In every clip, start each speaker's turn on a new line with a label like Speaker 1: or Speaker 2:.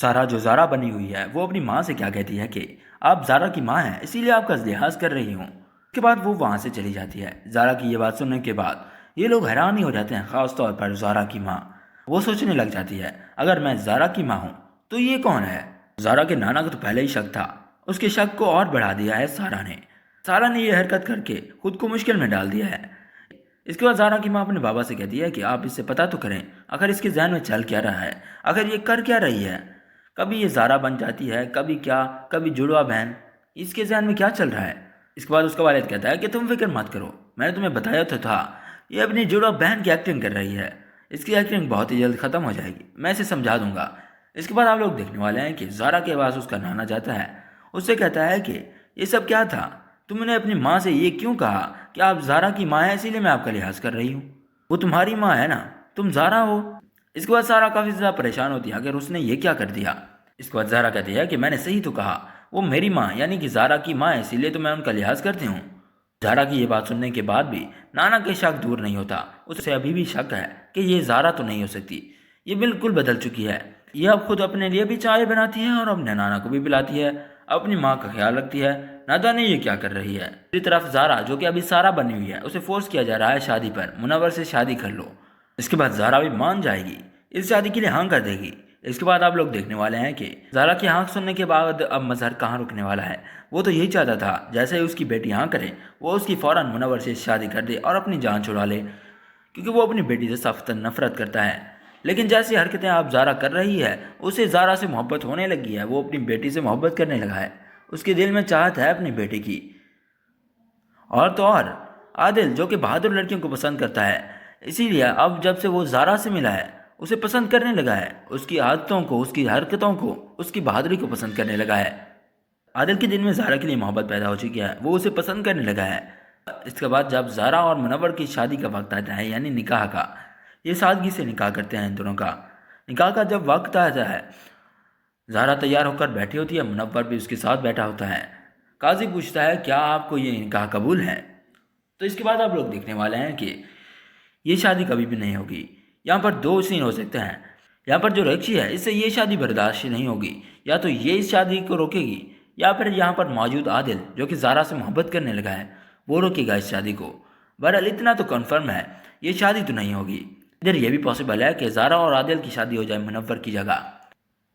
Speaker 1: سارا جو زارا بنی ہوئی ہے وہ اپنی ماں سے کیا کہتی ہے کہ آپ زارا کی ماں ہیں، اسی لیے آپ کا لحاظ کر رہی ہوں۔ اس کے بعد وہ وہاں سے چلی جاتی ہے۔ زارا کی یہ بات سننے کے بعد یہ لوگ حیران ہی ہو جاتے ہیں، خاص طور پر زارا کی ماں۔ وہ سوچنے لگ جاتی ہے اگر میں زارا کی ماں ہوں تو یہ کون ہے؟ زارا کے نانا کو تو پہلے ہی شک تھا، اس کے شک کو اور بڑھا دیا ہے سارا نے۔ سارا نے یہ حرکت کر کے خود کو مشکل میں ڈال دیا ہے۔ اس کے بعد زارا کی ماں اپنے بابا سے کہتی ہے کہ آپ اس سے پتہ تو کریں آخر اس کے ذہن میں چل کیا رہا ہے، آخر یہ کر کیا رہی ہے؟ کبھی یہ زارا بن جاتی ہے، کبھی جڑوا بہن، اس کے ذہن میں کیا چل رہا ہے؟ اس کے بعد اس کا والد کہتا ہے کہ تم فکر مت کرو، میں نے تمہیں بتایا تو تھا یہ اپنی جڑوا بہن کی ایکٹنگ کر رہی ہے، اس کی ایکٹنگ بہت ہی جلد ختم ہو جائے گی، میں اسے سمجھا دوں گا۔ اس کے بعد آپ لوگ دیکھنے والے ہیں کہ زارا کے پاس اس کا نانا جاتا ہے، اس سے کہتا ہے کہ یہ سب کیا تھا؟ تم نے اپنی ماں سے یہ کیوں کہا کہ آپ زارا کی ماں ہیں، اسی لیے میں آپ کا لحاظ کر رہی ہوں؟ وہ تمہاری ماں ہے نا، تم زارا ہو۔ اس کے بعد سارا کافی زیادہ پریشان ہوتی ہے اگر اس نے یہ کیا کر دیا۔ اس کے بعد زارا کہتی ہے کہ میں نے صحیح تو کہا، وہ میری ماں یعنی کہ زارا کی ماں ہے، اسی لیے تو میں ان کا لحاظ کرتی ہوں۔ زارا کی یہ بات سننے کے بعد بھی نانا کے شک دور نہیں ہوتا، اسے ابھی بھی شک ہے کہ یہ زارا تو نہیں ہو سکتی، یہ بالکل بدل چکی ہے، یہ اب خود اپنے لیے بھی چائے بناتی ہے اور اپنے نانا کو بھی پلاتی ہے، اپنی ماں کا خیال رکھتی ہے، نہ جانے یہ کیا کر رہی ہے۔ دوسری طرف زارا جو کہ ابھی سارا بنی ہوئی ہے، اسے فورس کیا جا رہا ہے شادی پر، منور سے شادی کر لو۔ اس کے بعد زارا بھی مان جائے گی، اس شادی کے لیے ہاں کر دے گی۔ اس کے بعد آپ لوگ دیکھنے والے ہیں کہ زارا کی ہاں سننے کے بعد اب مظہر کہاں رکنے والا ہے۔ وہ تو یہی چاہتا تھا جیسے ہی اس کی بیٹی ہاں کرے وہ اس کی فوراً منور سے شادی کر دے اور اپنی جان چھڑا لے، کیونکہ وہ اپنی بیٹی سے سخت نفرت کرتا ہے۔ لیکن جیسی حرکتیں آپ زارا کر رہی ہے اسے زارا سے محبت ہونے لگی ہے، وہ اپنی بیٹی سے محبت کرنے لگا ہے، اس کے دل میں چاہت ہے اپنی بیٹی کی۔ اور تو اور عادل جو کہ بہادر لڑکیوں کو پسند کرتا ہے، اسی لیے اب جب سے وہ زارا سے ملا ہے اسے پسند کرنے لگا ہے، اس کی عادتوں کو، اس کی حرکتوں کو، اس کی بہادری کو پسند کرنے لگا ہے۔ عادل کے دل میں زارا کے لیے محبت پیدا ہو چکی ہے، وہ اسے پسند کرنے لگا ہے۔ اس کے بعد جب زارا اور منور کی شادی کا وقت آتا ہے یعنی نکاح کا، یہ سادگی سے نکاح کرتے ہیں ان دونوں کا۔ نکاح کا جب وقت آتا ہے زارا تیار ہو کر بیٹھی ہوتی ہے، منور بھی اس کے ساتھ بیٹھا ہوتا ہے۔ قاضی پوچھتا ہے کیا آپ کو یہ نکاح قبول ہے؟ تو اس کے بعد آپ لوگ دیکھنے والے ہیں کہ یہ شادی کبھی بھی نہیں ہوگی۔ یہاں پر دو سین ہو سکتے ہیں، یہاں پر جو رکشی ہے اس سے یہ شادی برداشت نہیں ہوگی، یا تو یہ اس شادی کو روکے گی، یا پھر یہاں پر موجود عادل جو کہ زارا سے محبت کرنے لگا ہے وہ روکے گا اس شادی کو۔ بہرحال اتنا تو کنفرم ہے یہ شادی تو نہیں ہوگی۔ ادھر یہ بھی پاسبل ہے کہ زارا اور عادل کی شادی ہو جائے منور کی جگہ۔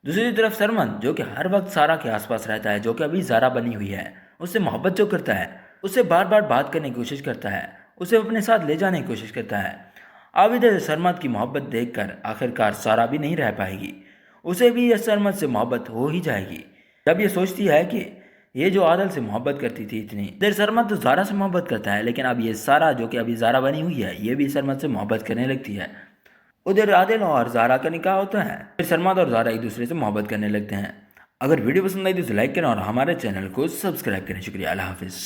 Speaker 1: دوسری طرف سرمن جو کہ ہر وقت سارا کے آس پاس رہتا ہے، جو کہ ابھی زارا بنی ہوئی ہے، اس سے محبت جو کرتا ہے، اس سے بار بار بات کرنے کی کوشش کرتا ہے، اسے اپنے ساتھ لے جانے کی کوشش کرتا ہے۔ اب ادھر سرمد کی محبت دیکھ کر آخرکار سارا بھی نہیں رہ پائے گی، اسے بھی یہ سرمد سے محبت ہو ہی جائے گی۔ جب یہ سوچتی ہے کہ یہ جو عادل سے محبت کرتی تھی اتنی ادھر سرمد تو زارا سے محبت کرتا ہے، لیکن اب یہ سارا جو کہ ابھی زارا بنی ہوئی ہے یہ بھی سرمد سے محبت کرنے لگتی ہے۔ ادھر عادل اور زارا کا نکاح ہوتا ہے، پھر سرمد اور زارا ایک دوسرے سے محبت کرنے لگتے ہیں۔ اگر ویڈیو پسند آئی تو اسے لائک کریں اور ہمارے چینل کو سبسکرائب کریں۔ شکریہ، اللہ حافظ۔